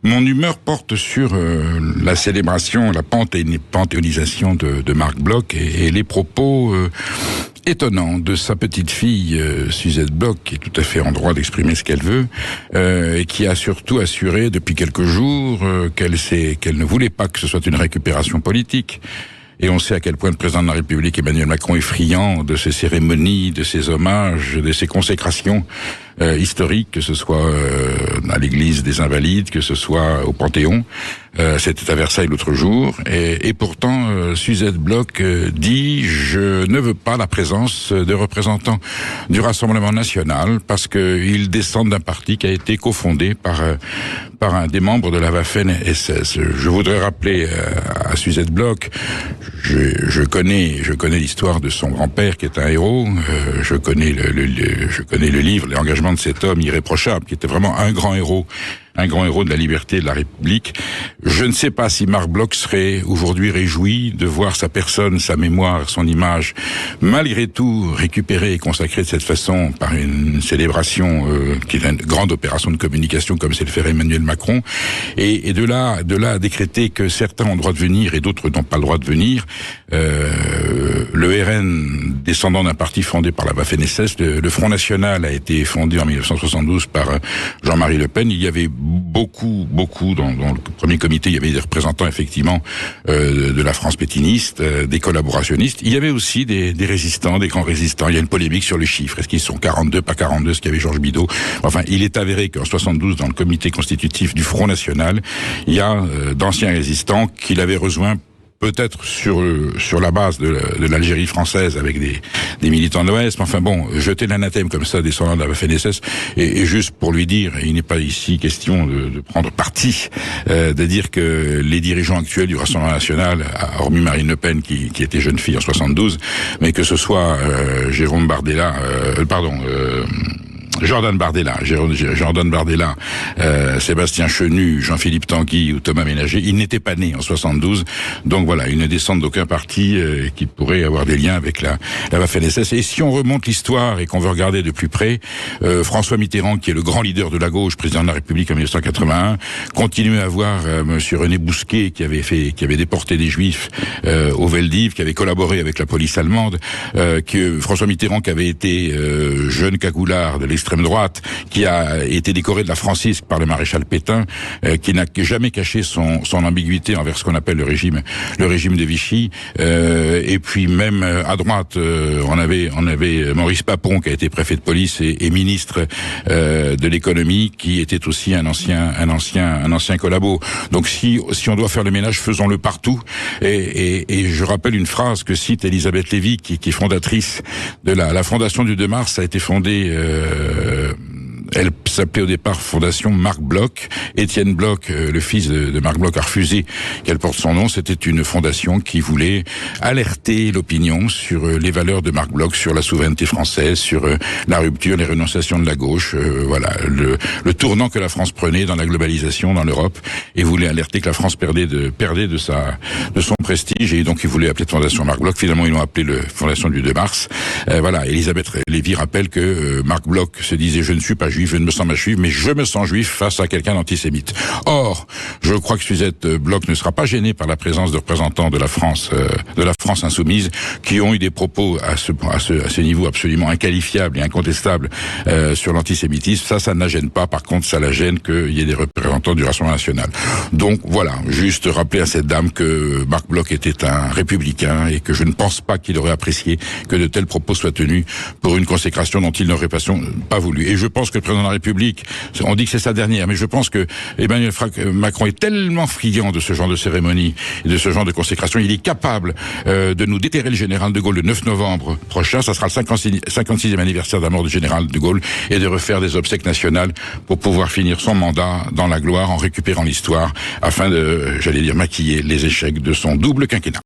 Mon humeur porte sur la célébration, la panthéonisation de Marc Bloch et les propos étonnants de sa petite fille Suzette Bloch, qui est tout à fait en droit d'exprimer ce qu'elle veut, et qui a surtout assuré depuis quelques jours qu'elle ne voulait pas que ce soit une récupération politique. Et on sait à quel point le président de la République, Emmanuel Macron, est friand de ces cérémonies, de ces hommages, de ces consécrations historiques, que ce soit à l'église des Invalides, que ce soit au Panthéon. C'était à Versailles l'autre jour. Et pourtant, Suzette Bloch dit « Je ne veux pas la présence de représentants du Rassemblement national parce qu'ils descendent d'un parti qui a été cofondé par un des membres de la Waffen-SS ». Je voudrais rappeler à Suzette Bloch, je connais l'histoire de son grand-père qui est un héros. Je connais le livre, l'engagement de cet homme irréprochable qui était vraiment un grand héros de la liberté et de la République. Je ne sais pas si Marc Bloch serait aujourd'hui réjoui de voir sa personne, sa mémoire, son image, malgré tout récupérée et consacrée de cette façon par une célébration qui est une grande opération de communication comme c'est le fait Emmanuel Macron, et de là à décréter que certains ont le droit de venir et d'autres n'ont pas le droit de venir. Le RN, descendant d'un parti fondé par la Waffen-SS, le Front National a été fondé en 1972 par Jean-Marie Le Pen. Il y avait beaucoup dans le premier comité, il y avait des représentants effectivement de la France pétiniste, des collaborationnistes. Il y avait aussi des résistants, des grands résistants. Il y a une polémique sur les chiffres. Est-ce qu'ils sont 42, pas 42, ce qu'avait Georges Bidault. Enfin, il est avéré qu'en 72, dans le comité constitutif du Front National, il y a d'anciens résistants qu'il avait rejoints peut-être sur la base de l'Algérie française avec des militants de l'Ouest. Enfin bon, jeter l'anathème comme ça descendant de la Waffen-SS et juste pour lui dire, il n'est pas ici question de prendre parti, de dire que les dirigeants actuels du Rassemblement national, hormis Marine Le Pen qui était jeune fille en 72, mais que ce soit Jérôme Bardella, Jordan Bardella, Sébastien Chenu, Jean-Philippe Tanguy ou Thomas Ménager, ils n'étaient pas nés en 72. Donc voilà, ils ne descendent d'aucun parti qui pourrait avoir des liens avec la Waffen-SS. Et si on remonte l'histoire et qu'on veut regarder de plus près, François Mitterrand, qui est le grand leader de la gauche, président de la République en 1981, continuait à avoir monsieur René Bousquet qui avait déporté des Juifs au Veldiv, qui avait collaboré avec la police allemande, que François Mitterrand qui avait été jeune cagoulard de l'extrême droite, qui a été décoré de la Francisque par le maréchal Pétain, qui n'a jamais caché son ambiguïté envers ce qu'on appelle le régime de Vichy. Et puis même à droite, on avait Maurice Papon qui a été préfet de police et ministre de l'économie, qui était aussi un ancien collabo. Donc si on doit faire le ménage, faisons-le partout. Et je rappelle une phrase que cite Elisabeth Lévy, qui est fondatrice de la fondation du 2 mars, a été fondée elle s'appelait au départ Fondation Marc Bloch. Étienne Bloch, le fils de Marc Bloch, a refusé qu'elle porte son nom. C'était une fondation qui voulait alerter l'opinion sur les valeurs de Marc Bloch, sur la souveraineté française, sur la rupture, les renonciations de la gauche, voilà, le tournant que la France prenait dans la globalisation dans l'Europe, et voulait alerter que la France perdait de son prestige, et donc ils voulaient appeler Fondation Marc Bloch. Finalement, ils l'ont appelé le Fondation du 2 mars. Voilà, Elisabeth Lévy rappelle que Marc Bloch se disait « Je ne suis pas juif, je ne me sens pas juif, mais je me sens juif face à quelqu'un d'antisémite ». Or, je crois que Suzette Bloch ne sera pas gênée par la présence de représentants de la France insoumise, qui ont eu des propos à ce niveau absolument inqualifiable et incontestable sur l'antisémitisme. Ça ne la gêne pas. Par contre, ça la gêne qu'il y ait des représentants du Rassemblement national. Donc voilà, juste rappeler à cette dame que Marc Bloch était un républicain et que je ne pense pas qu'il aurait apprécié que de tels propos soient tenus pour une consécration dont il n'aurait pas voulu. Et je pense que le président de la République, on dit que c'est sa dernière, mais je pense que Emmanuel Macron est tellement friand de ce genre de cérémonie et de ce genre de consécration, il est capable de nous déterrer le général de Gaulle le 9 novembre prochain, ça sera le 56e anniversaire de la mort du général de Gaulle, et de refaire des obsèques nationales pour pouvoir finir son mandat dans la gloire en récupérant l'histoire, afin de, maquiller les échecs de son double quinquennat.